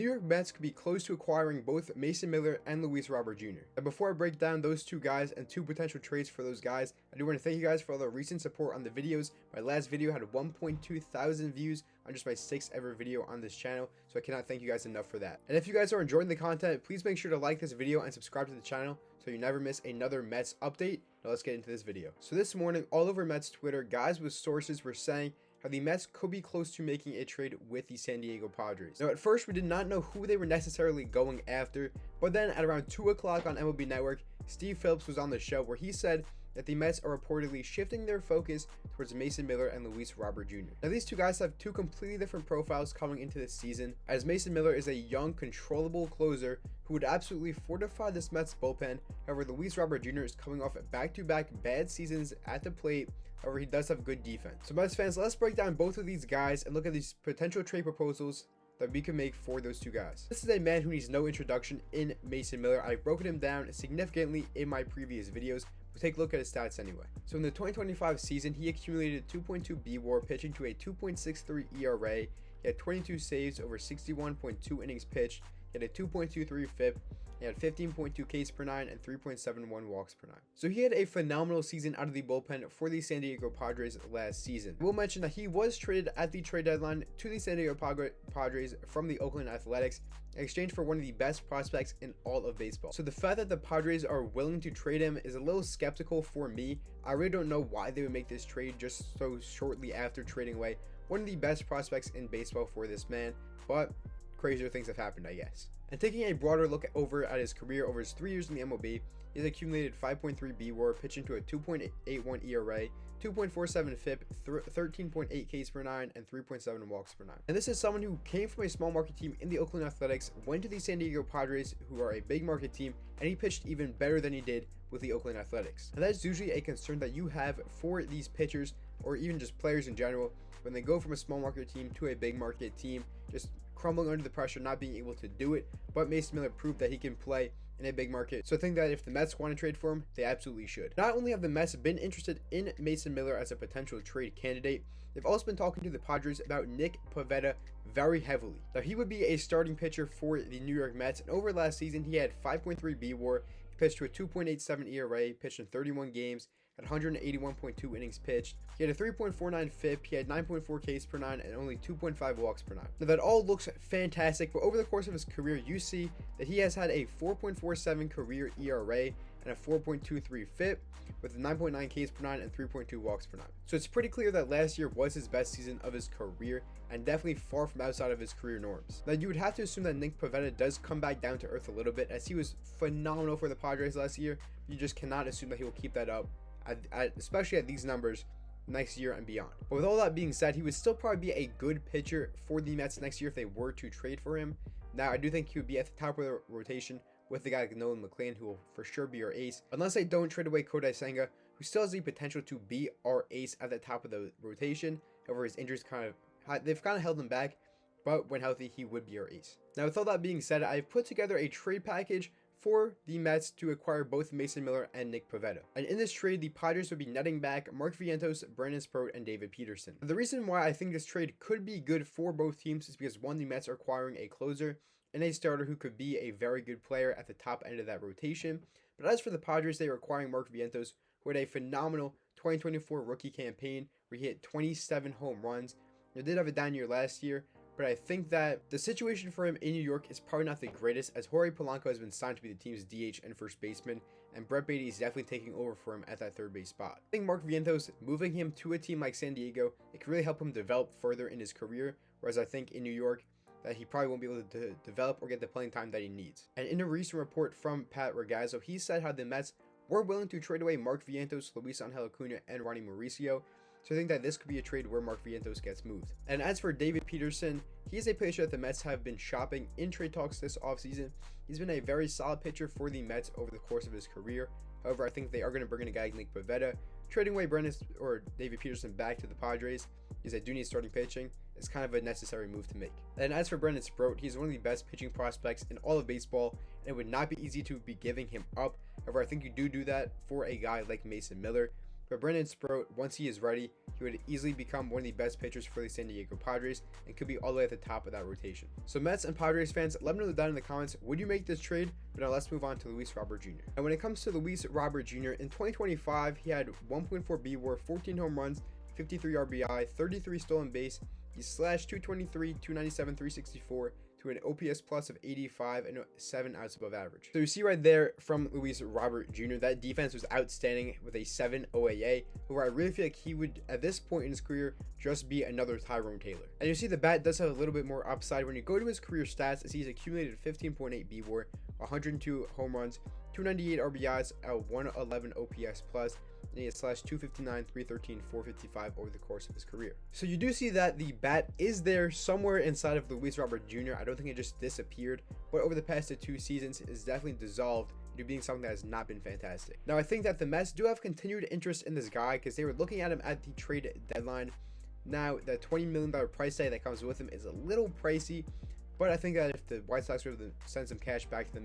New York Mets could be close to acquiring both Mason Miller and Luis Robert Jr. Now, before I break down those two guys and two potential trades for those guys, I do want to thank you guys for all the recent support on the videos. My last video had 1.2 thousand views on just my 6th ever video on this channel, so I cannot thank you guys enough for that. And if you guys are enjoying the content, please make sure to like this video and subscribe to the channel so you never miss another Mets update. Now let's get into this video. So this morning, all over Mets Twitter, guys with sources were saying how the Mets could be close to making a trade with the San Diego Padres. Now, at first, we did not know who they were necessarily going after, but then at around 2 o'clock on MLB Network, Steve Phillips was on the show where he said that the Mets are reportedly shifting their focus towards Mason Miller and Luis Robert Jr. Now, these two guys have two completely different profiles coming into this season, as Mason Miller is a young, controllable closer who would absolutely fortify this Mets bullpen. However, Luis Robert Jr. is coming off back-to-back bad seasons at the plate. However, he does have good defense. So Mets fans, let's break down both of these guys and look at these potential trade proposals that we can make for those two guys. This is a man who needs no introduction in Mason Miller. I've broken him down significantly in my previous videos, but take a look at his stats anyway. So in the 2025 season, he accumulated 2.2 BWAR, pitching to a 2.63 ERA. He had 22 saves over 61.2 innings pitched. He had a 2.23 FIP. He had 15.2 Ks per 9 and 3.71 walks per 9. So he had a phenomenal season out of the bullpen for the San Diego Padres last season. We'll mention that he was traded at the trade deadline to the San Diego Padres from the Oakland Athletics in exchange for one of the best prospects in all of baseball. So the fact that the Padres are willing to trade him is a little skeptical for me. I really don't know why they would make this trade just so shortly after trading away one of the best prospects in baseball for this man, but crazier things have happened, I guess. And taking a broader look over at his career over his 3 years in the MLB, he's accumulated 5.3 BWAR, pitching to a 2.81 ERA, 2.47 FIP, 13.8 Ks per 9, and 3.7 walks per 9. And this is someone who came from a small market team in the Oakland Athletics, went to the San Diego Padres, who are a big market team, and he pitched even better than he did with the Oakland Athletics. And that's usually a concern that you have for these pitchers, or even just players in general, when they go from a small market team to a big market team, just crumbling under the pressure, not being able to do it. But Mason Miller proved that he can play in a big market. So I think that if the Mets want to trade for him, they absolutely should. Not only have the Mets been interested in Mason Miller as a potential trade candidate, they've also been talking to the Padres about Nick Pivetta very heavily. Now, he would be a starting pitcher for the New York Mets, and over last season, he had 5.3 BWAR, he pitched to a 2.87 ERA, pitched in 31 games, at 181.2 innings pitched. He had a 3.49 FIP, he had 9.4 Ks per 9, and only 2.5 walks per 9. Now that all looks fantastic, but over the course of his career, you see that he has had a 4.47 career ERA and a 4.23 FIP with 9.9 Ks per 9 and 3.2 walks per 9. So it's pretty clear that last year was his best season of his career and definitely far from outside of his career norms. Now you would have to assume that Nick Pivetta does come back down to earth a little bit, as he was phenomenal for the Padres last year. You just cannot assume that he will keep that up, especially at these numbers next year and beyond. But with all that being said, he would still probably be a good pitcher for the Mets next year if they were to trade for him. Now, I do think he would be at the top of the rotation with the guy like Nolan McLean, who will for sure be our ace, unless they don't trade away Kodai Senga, who still has the potential to be our ace at the top of the rotation. However, his injuries they've kind of held him back, but when healthy, he would be our ace. Now, with all that being said, I've put together a trade package for the Mets to acquire both Mason Miller and Nick Pivetta. And in this trade, the Padres would be netting back Mark Vientos, Sproat, and David Peterson. The reason why I think this trade could be good for both teams is because, one, the Mets are acquiring a closer and a starter who could be a very good player at the top end of that rotation. But as for the Padres, they are acquiring Mark Vientos, who had a phenomenal 2024 rookie campaign where he hit 27 home runs. He did have a down year last year, but I think that the situation for him in New York is probably not the greatest, as Jorge Polanco has been signed to be the team's DH and first baseman, and Brett Baty is definitely taking over for him at that third base spot. I think Mark Vientos, moving him to a team like San Diego, it could really help him develop further in his career, whereas I think in New York, that he probably won't be able to develop or get the playing time that he needs. And in a recent report from Pat Ragazzo, he said how the Mets were willing to trade away Mark Vientos, Luis Angel Acuna, and Ronnie Mauricio. So I think that this could be a trade where Mark Vientos gets moved. And as for David Peterson, he is a pitcher that the Mets have been shopping in trade talks this offseason. He's been a very solid pitcher for the Mets over the course of his career. However, I think they are going to bring in a guy like Nick Pivetta. Trading away David Peterson back to the Padres, because they do need starting pitching, is kind of a necessary move to make. And as for Sproat, he's one of the best pitching prospects in all of baseball, and it would not be easy to be giving him up. However, I think you do that for a guy like Mason Miller, But Brandon Sproat, once he is ready, he would easily become one of the best pitchers for the San Diego Padres and could be all the way at the top of that rotation. So Mets and Padres fans, let me know down in the comments, would you make this trade? But now let's move on to Luis Robert Jr. And when it comes to Luis Robert Jr., in 2025, he had 1.4 B-WAR, 14 home runs, 53 RBI, 33 stolen base. He slashed 223, 297, 364 to an OPS plus of 85 and 7 outs above average. So you see right there from Luis Robert Jr., that defense was outstanding with a 7 OAA, where I really feel like he would, at this point in his career, just be another Tyrone Taylor. And you see the bat does have a little bit more upside. When you go to his career stats, as he's accumulated 15.8 B-WAR, 102 home runs, 298 RBIs, a 111 OPS plus, and he has slashed 259, 313, 455 over the course of his career. So you do see that the bat is there somewhere inside of Luis Robert Jr. I don't think it just disappeared, but over the past 2 seasons, it's definitely dissolved into being something that has not been fantastic. Now, I think that the Mets do have continued interest in this guy because they were looking at him at the trade deadline. Now, the $20 million price tag that comes with him is a little pricey, but I think that if the White Sox were able to send some cash back to the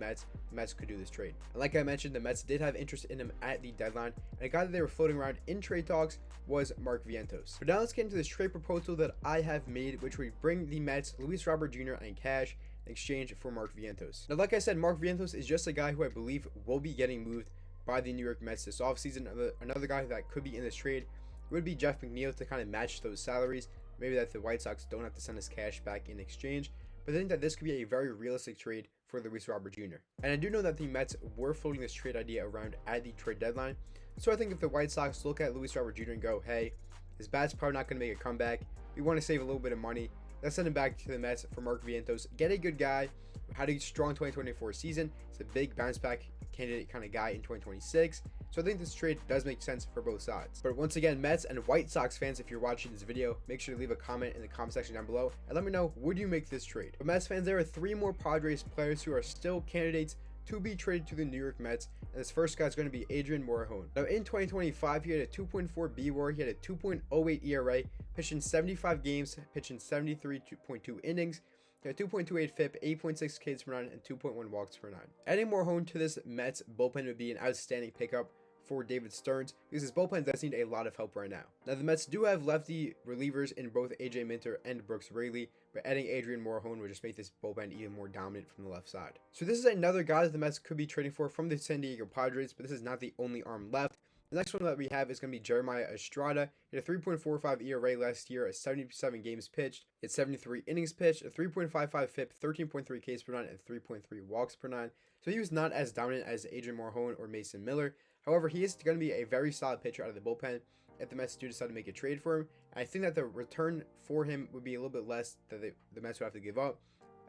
Mets could do this trade. And like I mentioned, the Mets did have interest in him at the deadline, and a guy that they were floating around in trade talks was Mark Vientos. But now let's get into this trade proposal that I have made, which would bring the Mets Luis Robert Jr. and cash in exchange for Mark Vientos. Now, like I said, Mark Vientos is just a guy who I believe will be getting moved by the New York Mets this offseason. Another guy that could be in this trade would be Jeff McNeil to kind of match those salaries. Maybe that the White Sox don't have to send us cash back in exchange. But I think that this could be a very realistic trade for Luis Robert Jr. And I do know that the Mets were floating this trade idea around at the trade deadline. So I think if the White Sox look at Luis Robert Jr. and go, hey, his bat's probably not going to make a comeback, we want to save a little bit of money, let's send him back to the Mets for Mark Vientos. Get a good guy, had a strong 2024 season. It's a big bounce back candidate kind of guy in 2026. So I think this trade does make sense for both sides. But once again, Mets and White Sox fans, if you're watching this video, make sure to leave a comment in the comment section down below and let me know, would you make this trade? But Mets fans, there are 3 more Padres players who are still candidates to be traded to the New York Mets, and this first guy is going to be Adrian Morejon. Now in 2025, he had a 2.4 B-WAR, he had a 2.08 ERA, pitched in 75 games, pitched in 73.2 innings, he had 2.28 FIP, 8.6 Ks per 9, and 2.1 walks per 9. Adding Morejon to this Mets bullpen would be an outstanding pickup for David Stearns, because his bullpen does need a lot of help right now. Now the Mets do have lefty relievers in both AJ Minter and Brooks Raley, but adding Adrian Morejon would just make this bullpen even more dominant from the left side. So this is another guy that the Mets could be trading for from the San Diego Padres, but this is not the only arm left. The next one that we have is going to be Jeremiah Estrada. He had a 3.45 ERA last year, a 77 games pitched, he had 73 innings pitched, a 3.55 FIP, 13.3 Ks per 9, and 3.3 walks per 9. So he was not as dominant as Adrian Morejon or Mason Miller. However, he is going to be a very solid pitcher out of the bullpen if the Mets do decide to make a trade for him. And I think that the return for him would be a little bit less that the Mets would have to give up,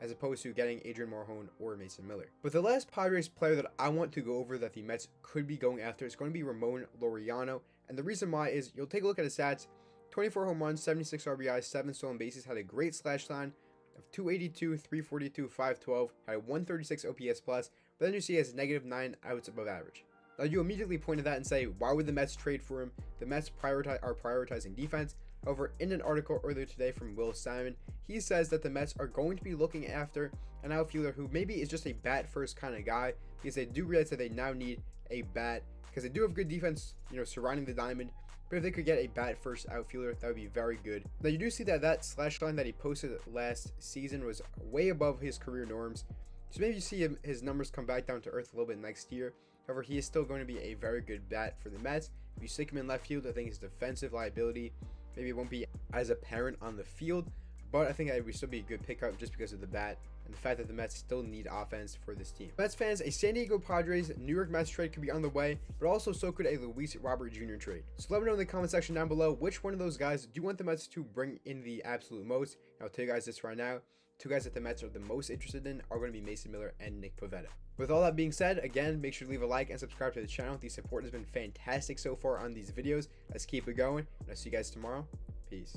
as opposed to getting Adrian Morejon or Mason Miller. But the last Padres player that I want to go over that the Mets could be going after is going to be Ramon Laureano. And the reason why is, you'll take a look at his stats: 24 home runs, 76 RBIs, 7 stolen bases, had a great slash line of 282, 342, 512, had a 136 OPS plus, but then you see he has -9 outs above average. Now you immediately point at that and say, why would the Mets trade for him? The Mets are prioritizing defense. However, in an article earlier today from Will Simon, he says that the Mets are going to be looking after an outfielder who maybe is just a bat first kind of guy, because they do realize that they now need a bat, because they do have good defense, surrounding the diamond. But if they could get a bat first outfielder, that would be very good. Now you do see that slash line that he posted last season was way above his career norms. So maybe you see his numbers come back down to earth a little bit next year. However, he is still going to be a very good bat for the Mets. If you stick him in left field, I think his defensive liability maybe it won't be as apparent on the field, but I think that would still be a good pickup just because of the bat and the fact that the Mets still need offense for this team. Mets fans, a San Diego Padres New York Mets trade could be on the way, but also so could a Luis Robert Jr. trade. So let me know in the comment section down below which one of those guys do you want the Mets to bring in the absolute most. And I'll tell you guys this right now. 2 guys that the Mets are the most interested in are going to be Mason Miller and Nick Pivetta. With all that being said, again, make sure to leave a like and subscribe to the channel. The support has been fantastic so far on these videos. Let's keep it going, and I'll see you guys tomorrow. Peace.